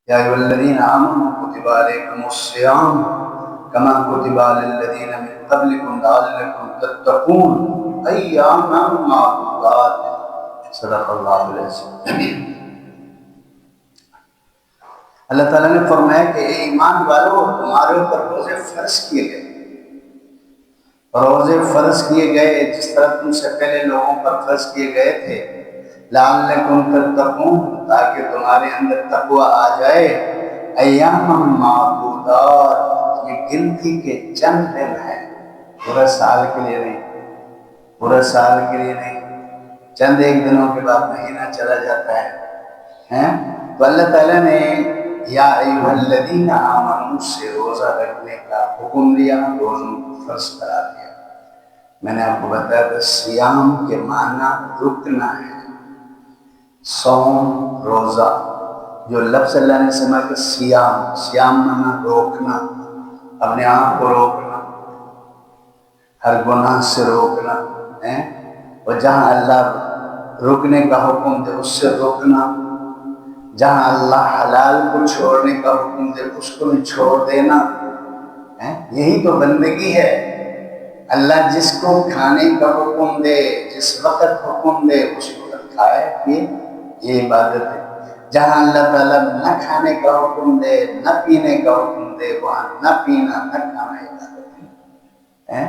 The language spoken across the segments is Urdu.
یا ایھا الذین آمنوا کتب علیکم الصیام کما کتب علی الذین من قبلکم لعلکم تتقون ایاما معدودات۔ صدق اللہ العظیم۔ اللہ تعالیٰ نے فرمایا کہ اے ایمان والو، تمہارے اوپر روزے فرض کیے گئے، روزے فرض کیے گئے جس طرح تم سے پہلے لوگوں پر فرض کیے گئے تھے، لعلکم تتقون، تاکہ تمہارے اندر تقوی آ جائے۔ ایام معدودات، یہ گنتی کے چند دن ہیں، پورا سال کے لیے نہیں، پورا سال کے لیے نہیں، چند ایک دنوں کے بعد مہینہ چلا جاتا ہے۔ تو اللہ تعالیٰ نے یا ایھا الذین آمنوا سے روزہ رکھنے کا حکم دیا، روزوں کو فرض قرار دیا۔ میں نے آپ کو بتایا تھا سیام کے معنی رکنا ہے، صوم روزہ، جو لفظ اللہ نے سما کہ سیام، سیام معنی روکنا، اپنے آپ کو روکنا، ہر گناہ سے روکنا ہے، اور جہاں اللہ رکنے کا حکم دے اس سے روکنا، جہاں اللہ حلال کو چھوڑنے کا حکم دے اس کو بھی چھوڑ دینا، یہی تو بندگی ہے۔ اللہ جس کو کھانے کا حکم دے، جس وقت حکم دے اس وقت کھائے پیے، یہ عبادت ہے۔ جہاں اللہ تعالیٰ نہ کھانے کا حکم دے، نہ پینے کا حکم دے، وہاں نہ پینا نہ کھانا عبادت ہے۔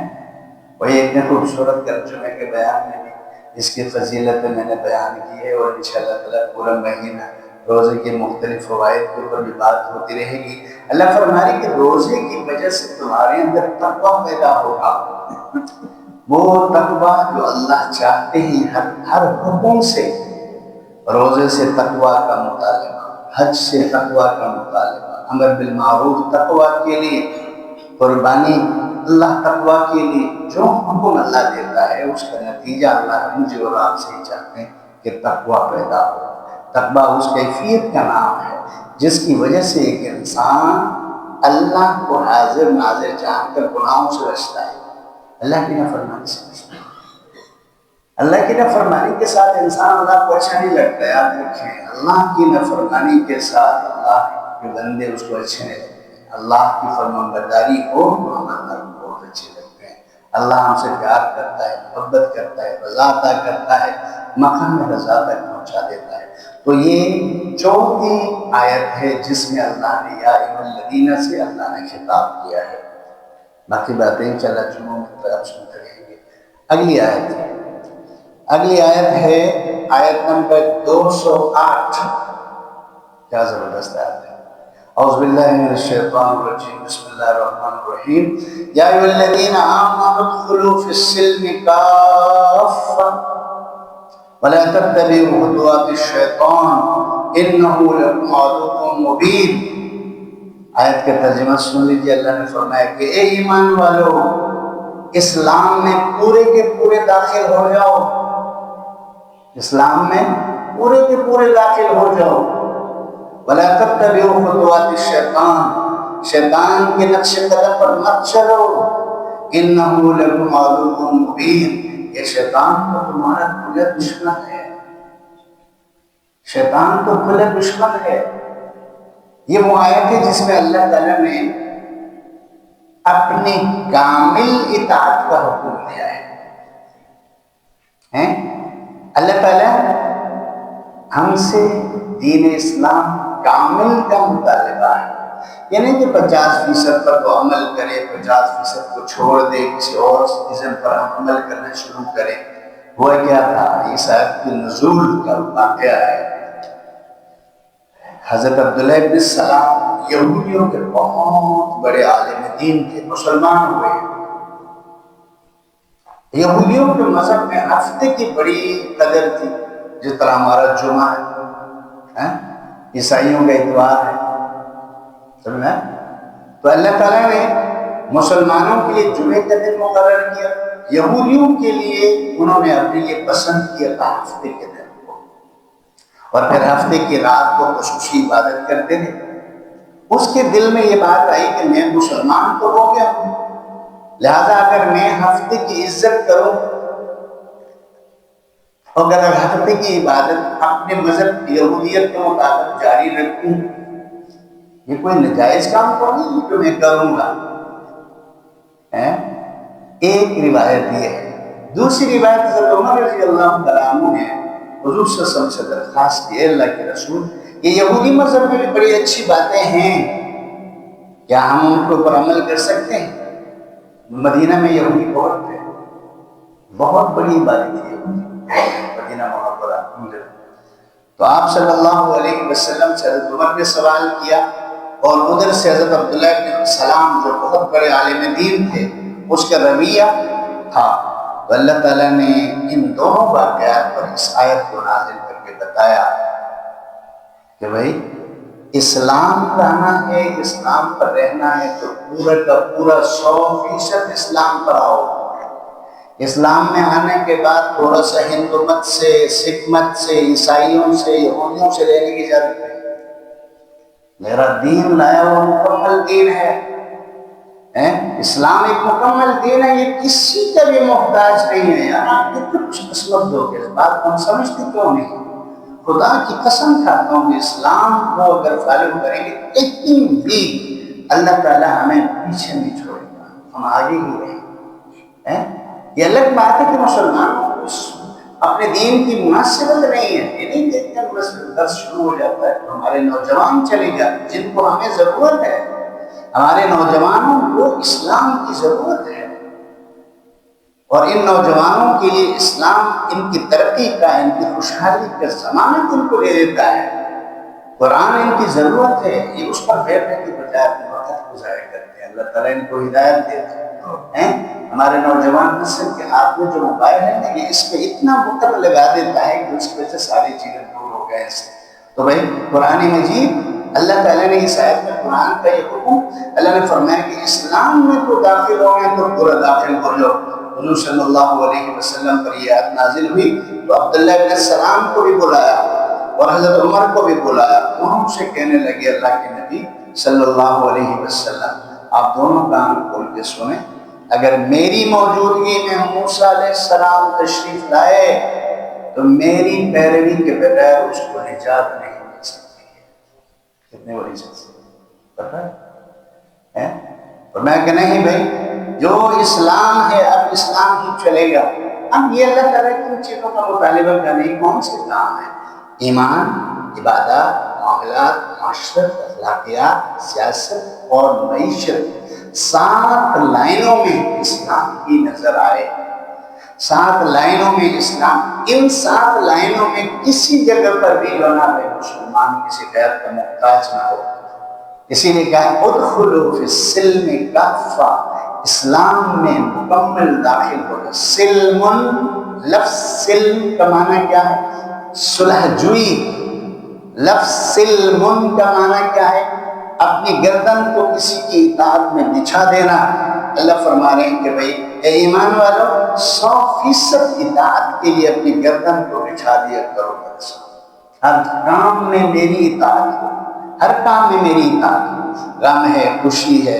وہ اتنے خوبصورت ترجمے کے بیان میں بھی اس کی فضیلت میں نے بیان کی ہے، اور انشاءاللہ تعالیٰ پورا مہینہ روزے کے مختلف فوائد کے اوپر بھی بات ہوتی رہے گی۔ اللہ فرمائے کہ روزے کی وجہ سے تمہارے اندر تقویٰ پیدا ہوگا، وہ تقویٰ جو اللہ چاہتے ہیں ہر حکم سے۔ روزے سے تقویٰ کا مطالبہ، حج سے تقویٰ کا مطالبہ، امر بالمعروف تقویٰ کے لیے، قربانی اللہ تقویٰ کے لیے، جو حکم اللہ دیتا ہے اس کا نتیجہ اللہ مجھے اور آپ سے چاہتے ہیں کہ تقویٰ پیدا ہو۔ تقویٰ اس کیفیت کا نام ہے جس کی وجہ سے ایک انسان اللہ کو حاضر ناظر جان کر گناہوں سے بچتا ہے، اللہ کی نافرمانی سے بچتا ہے۔ اللہ کی نافرمانی کے ساتھ انسان اللہ کو اچھا نہیں لگتا ہے۔ یاد رکھیں، اللہ کی نافرمانی کے ساتھ اللہ کے بندے اس کو اچھے نہیں لگتے ہیں۔ اللہ کی فرمانبرداری ہو تو ہم اللہ کو بہت اچھے لگتے ہیں۔ اللہ ہم سے پیار کرتا ہے، محبت کرتا ہے، رضا عطا کرتا ہے، مقام رضا تک پہنچا دیتا ہے۔ تو یہ چوتھی آیت ہے جس میں اللہ نے یا ایھا الذین سے اللہ نے خطاب کیا ہے۔ باقی باتیں انشاءاللہ جمعوں میں طرف سنتے رہیں گے۔ اگلی آیت ہے آیت نمبر 208۔ کیا زبردست آیت ہے۔ اعوذ باللہ من الشیطان الرجیم، بسم اللہ الرحمن الرحیم۔ یا ایھا الذین آمنوا ادخلوا فی السلم کافۃ ولا تتبعوا خطوات الشیطان انہ لکم عدو مبین۔ آیت کا ترجمہ سن لیجیے۔ اللہ نے فرمایا کہ اے ایمان والو، اسلام میں پورے کے پورے داخل ہو جاؤ، اسلام میں پورے کے پورے داخل ہو جاؤ۔ ولا تتبعوا خطوات الشیطان، شیطان کے نقش قدم پر مت چلو۔ انہ لکم عدو مبین، یہ شیطان تو تمہارا کھلا دشمن ہے، شیطان تو کھلا دشمن ہے۔ یہ وہ آیت ہے جس میں اللہ تعالیٰ نے اپنی کامل اطاعت کا حکم دیا ہے۔ اللہ تعالیٰ ہم سے دین اسلام کامل کا مطالبہ ہے، یعنی کہ 50% پر وہ عمل کرے، 50% کو چھوڑ دے، کسی اور ازم پر عمل کرنا شروع کرے۔ وہ کیا تھا؟ اس آیت کے نزول کا واقعہ ہے۔ حضرت عبداللہ ابن سلام یہودیوں کے بہت بڑے عالم دین تھے، مسلمان ہوئے۔ یہودیوں کے مذہب میں ہفتے کی بڑی قدر تھی، جس طرح ہمارا جمعہ ہے، عیسائیوں کا اتوار ہے، سمجھا؟ تو اللہ تعالیٰ نے مسلمانوں کے لیے جمعے کا دن مقرر کیا، یہودیوں کے لیے انہوں نے اپنے لیے پسند کیا تھا ہفتے کے دن کو، اور پھر ہفتے کی رات کو خصوصی عبادت کرتے تھے۔ اس کے دل میں یہ بات آئی کہ میں مسلمان تو ہو گیا ہوں، لہذا اگر میں ہفتے کی عزت کروں، اگر ہفتے کی عبادت اپنے مذہب یہودیت کے مطابق جاری رکھوں، یہ کوئی نجائز کام تو نہیں جو میں کروں گا. ایک روایت یہ ہے. دوسری روایت حضرت عمر رضی اللہ تعالیٰ عنہ نے حضور صلی اللہ علیہ وسلم سے درخواست کی، اللہ کے رسول یہ یہودی مذہب میں بھی بڑی اچھی باتیں ہیں، کیا ہم ان کے اوپر عمل کر سکتے ہیں؟ مدینہ میں یہودی بہت تھے، بہت بڑی عبادت تھی یہودی مدینہ منورہ. تو آپ صلی اللہ علیہ وسلم سے حضرت عمر نے سوال کیا، اور ادھر سے حضرت عبداللہ بن سلام جو بہت بڑے عالم دین تھے، اس کا رویہ تھا. تو اللہ تعالیٰ نے ان دونوں واقعات پر اس آیت کو نازل کر کے بتایا کہ بھائی اسلام لانا ہے، اسلام پر رہنا ہے تو پورا کا پورا 100% اسلام پر آؤ. اسلام میں آنے کے بعد تھوڑا سا ہندو مت سے، سکھ مت سے، عیسائیوں سے، یہودیوں سے لینے کی ضرورت ہے. میرا دین لایا وہ مکمل دین ہے. اسلام ایک مکمل دین ہے، یہ کسی کا بھی محتاج نہیں ہے. یار آپ کتنے خوش قسمت ہو گے، اس بات کو ہم سمجھتے کیوں نہیں؟ خدا کی قسم کھاتا ہوں کہ اسلام کو اگر فالو کریں گے ایک بھی اللہ تعالیٰ ہمیں پیچھے نہیں چھوڑے گا، ہم آگے ہی رہیں گے. یہ الگ بات ہے کہ مسلمانوں کو اپنے دین کی مناسبت نہیں ہے. یہ نہیں دیکھتے بس درس شروع ہو جاتا ہے تو ہمارے نوجوان چلے جاتے جن کو ہمیں ضرورت ہے. ہمارے نوجوانوں کو اسلام کی ضرورت ہے، اور ان نوجوانوں کے لیے اسلام ان کی ترقی کا، ان کی خوشحالی کا ضمانت ان کو دے دیتا ہے. قرآن ان کی ضرورت ہے، یہ اس پر بیٹھنے کی بجائے اپنے وقت کو ضائع کرتے ہیں. اللہ تعالیٰ ان کو ہدایت دیتا ہے. ہمارے نوجوان نسل کے ہاتھ میں جو موبائل ہے یہ اس پہ اتنا بکر لگا دیتا ہے کہ اس وجہ سے ساری چیزیں دور ہو گئے اس سے. تو بھائی قرآن مجید اللہ تعالیٰ نے اس آیت میں قرآن کا یہ حکم اللہ نے فرمایا کہ اسلام میں تو داخل ہو گئے تو پورا داخل ہو جاؤ. حضور صلی اللہ علیہ وسلم پر یہ آیت نازل ہوئی تو عبداللہ بن سلام کو بھی بلایا اور حضرت عمر کو بھی بلایا. انہوں سے کہنے لگے اللہ کے نبی صلی اللہ علیہ وسلم آپ دونوں کان کھول کے سنیں، اگر میری موجودگی میں موسیٰ علیہ السلام تشریف لائے تو میری پیروی کے بغیر اس کو نجات نہیں مل سکتی ہے. کتنے بڑی شخصیت پتہ ہے؟ اور میں کہ نہیں بھائی جو اسلام ہے اب اسلام ہی چلے گا. اب یہ اللہ تعالیٰ کی چیزوں کا مطالبہ کرنے کون سے کام ہے؟ ایمان، عبادات، معاملات، معاشرت، اخلاقیات، سیاست اور معیشت 7 لائنوں میں اسلام کی نظر آئے. 7 لائنوں میں اسلام، ان 7 لائنوں میں کسی جگہ پر بھی جناب مسلمان کسی غیر کا محتاج نہ ہو. اسی نے کہا ادخلوا فی السلم کافہ، اسلام میں مکمل داخل ہو جائے. سلم، لفظ سلم کا معنی کیا ہے؟ صلح جوئی. لفظ سلم کا معنی کیا ہے؟ اپنی گردن کو کسی کی اطاعت میں بچھا دینا. اللہ فرما رہے ہیں کہ بھائی اے ایمان والو 100% اطاعت کے لیے اپنی گردن کو بچھا دیا کرو. ہر کام میں میری اطاعت ہو، ہر کام میں میری اطاعت ہو. غم ہے، خوشی ہے،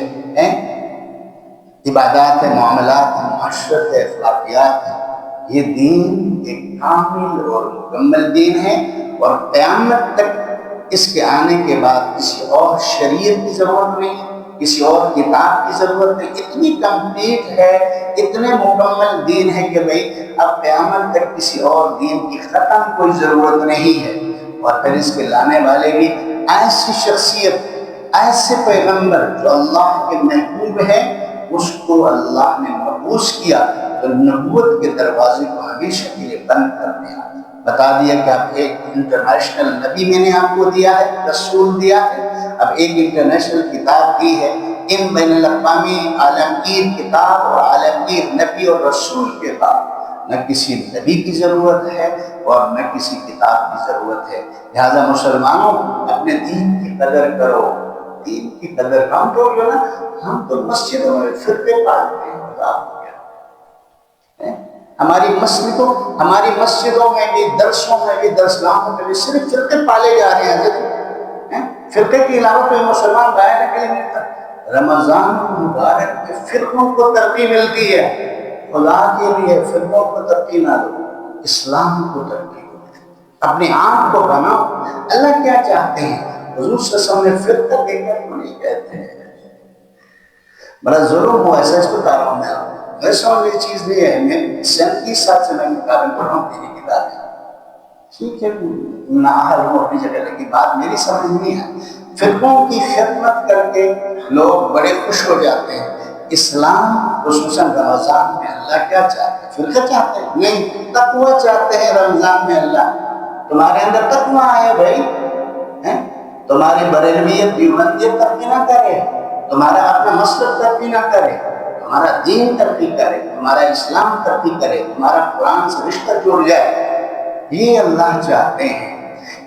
عبادات ہے، معاملات ہے، معاشرت ہے، اخلاقیات ہے. یہ دین ایک کامل اور مکمل دین ہے، اور قیامت تک اس کے آنے کے بعد کسی اور شریعت کی ضرورت نہیں، کسی اور کتاب کی ضرورت نہیں. اتنی کمپلیٹ ہے، اتنے مکمل دین ہے کہ بھئی اب قیامت تک کسی اور دین کی ختم کوئی ضرورت نہیں ہے. اور پھر اس کے لانے والے بھی ایسی شخصیت، ایسے پیغمبر جو اللہ کے محبوب ہیں، اس کو اللہ نے مبعوث کیا تو نبوت کے دروازے کو ہمیشہ کے لیے بند کر دیا. بتا دیا کہ اب ایک انٹرنیشنل نبی میں نے آپ کو دیا ہے، رسول دیا ہے، اب ایک انٹرنیشنل کتاب دی ہے. ان بین الاقوامی عالمگیر کتاب اور عالمگیر نبی اور رسول کے بعد نہ کسی نبی کی ضرورت ہے اور نہ کسی کتاب کی ضرورت ہے. لہذا مسلمانوں اپنے دین کی قدر کرو. دین کی قدر ہم تو جو نا ہم تو مسجدوں میں فرقے پالتے ہیں. ہماری مسجدوں میں بھی، درسوں میں بھی، درسگاہوں میں بھی صرف فرقے پالے جا رہے ہیں. فرقے کے علاوہ کوئی مسلمان باہر نکلے نہیں تھا. رمضان مبارک میں فرقوں کو ترقی ملتی ہے. خدا کے لیے فرقوں کو ترقی نہ دو، اسلام کو ترقی دو. اپنی آنکھ کو بناؤ. اللہ کیا چاہتے ہیں؟ حضور صلی اللہ علیہ وسلم نے فرقہ دیکھا تو نہیں کہتے ہیں بڑا ظلم ہوا ایسا اس کو بتا رہا ہوں میں ایسا یہ چیز نہیں ہے میں 37 سال سے میں کتابیں پڑھ رہا ہوں تیری کتابیں ٹھیک ہے نااہل ہوں اپنی جگہ لیکن بات میری سمجھ نہیں ہے فرقوں کی خدمت کر کے لوگ بڑے خوش ہو جاتے ہیں اسلام خصوصاً رمضان میں اللہ کیا چاہتے ہیں فرقہ چاہتے ہیں نہیں تقوی چاہتے ہیں رمضان میں اللہ تمہارے اندر تقوی آئے بھائی تمہاری بریلویت دیوبندیت ترقی نہ کرے تمہارا اپنا مسلک ترقی نہ کرے تمہارا دین ترقی کرے تمہارا اسلام ترقی کرے تمہارا قرآن سے رشتہ جڑ جائے یہ اللہ چاہتے ہیں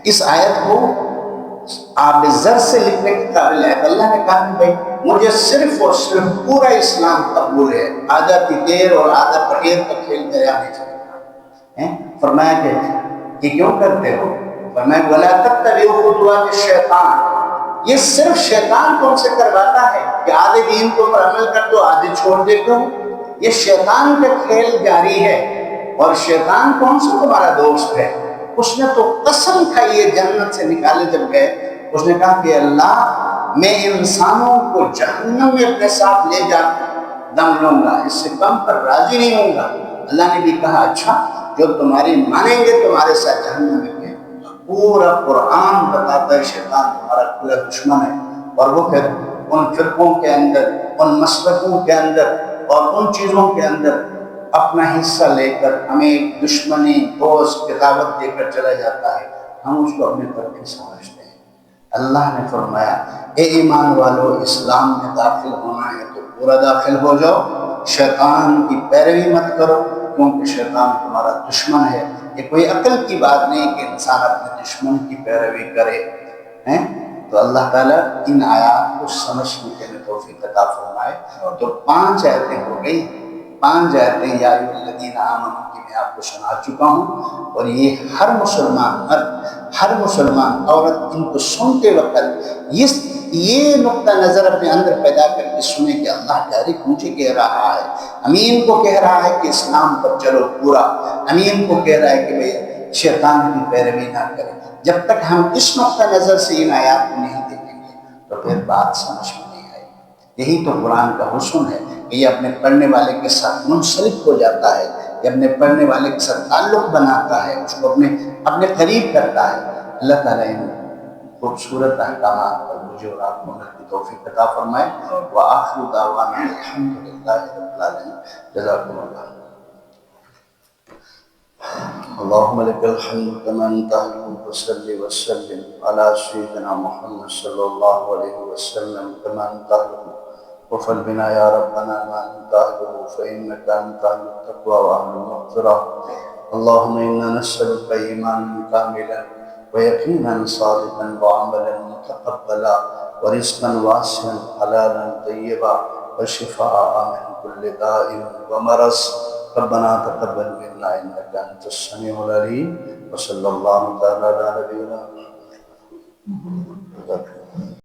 اس آیت کو آپ زر سے لکھنے کے قابل ہے اللہ نے کہا کہ بھائی مجھے صرف اور صرف پورا اسلام قبول ہے آدھا تیر اور آدھا پٹیر کا کھیل میرے آنے چاہیے فرمایا کہ کیوں کرتے ہو فرمایا وَلَا تَتَّبِعُوا خُطُوَاتِ الشَّيْطَانِ یہ صرف شیطان تم سے کرواتا ہے کہ آدھے دین کو پر عمل کر دو آدھے چھوڑ دے دو یہ شیطان کا کھیل جاری ہے اور شیطان کون سا تمہارا دوست ہے اس نے تو قسم کھائی ہے جنت سے نکالے جب گئے اس نے کہا کہ اللہ میں انسانوں کو جہنم میں اپنے ساتھ لے جا دم لوں گا اس سے کم پر راضی نہیں ہوں گا اللہ نے بھی کہا اچھا جو تمہاری مانیں گے تمہارے ساتھ جہنم میں گئے پورا قرآن بتاتا ہے شیطان تمہارا کھلا دشمن ہے اور وہ پھر ان فرقوں کے اندر ان مسلکوں کے اندر اور ان چیزوں کے اندر اپنا حصہ لے کر ہمیں دشمنی دوست کتابت دے کر چلا جاتا ہے ہم اس کو اپنے طرف سمجھتے ہیں اللہ نے فرمایا اے ایمان والو اسلام میں داخل ہونا ہے تو پورا داخل ہو جاؤ شیطان کی پیروی مت کرو کیونکہ شیطان تمہارا دشمن ہے یہ کوئی عقل کی بات نہیں کہ انسان اپنے دشمن کی پیروی کرے تو اللہ تعالیٰ ان آیات کو سمجھنے کے لیے توفیق عطا فرمائے تو 5 آیتیں ہو گئی 5 آیتیں یا ایھا الذین آمنوا کی میں آپ کو سنا چکا ہوں اور یہ ہر مسلمان مرد ہر مسلمان عورت ان کو سنتے وقت یہ نقطہ نظر اپنے اندر پیدا کر کے سنے کہ اللہ ڈائریکٹ مجھے کہہ رہا ہے امین کو کہہ رہا ہے کہ اسلام پر چلو پورا امین کو کہہ رہا ہے کہ بھئی شیطان کی پیروی نہ کرے جب تک ہم اس نقطہ نظر سے ان آیات کو نہیں دیکھیں گے تو پھر بات سمجھ میں نہیں آئے گی یہی تو قرآن کا حسن ہے کہ یہ اپنے پڑھنے والے کے ساتھ منسلک ہو جاتا ہے یہ اپنے پڑھنے والے کے ساتھ تعلق بناتا ہے اس کو اپنے قریب کرتا ہے اللہ تعالیٰ ان خوبصورت احکامات پر مجھے اور آپ کو عمل کی توفیق عطا فرمائے وآخر دعوانا الحمدللہ رب العالمین جزاکم اللہ اللهم لك الحمد كما انت اهل وصلي وسلم على سيدنا محمد صلى الله عليه وسلم كما انت اهل وفل بنا يا ربنا ما انت اهله فانك انت اهل التقوى واهل المغفرة اللهم انا نسألك ايمانا كاملا ويقينا صادقا وعملا متقبلا ورزقا واسعا حلالا طيبا وشفاء من كل داء ومرض ربنا تقبل منا انك انت السميع العليم وصلى الله تعالى على نبينا محمد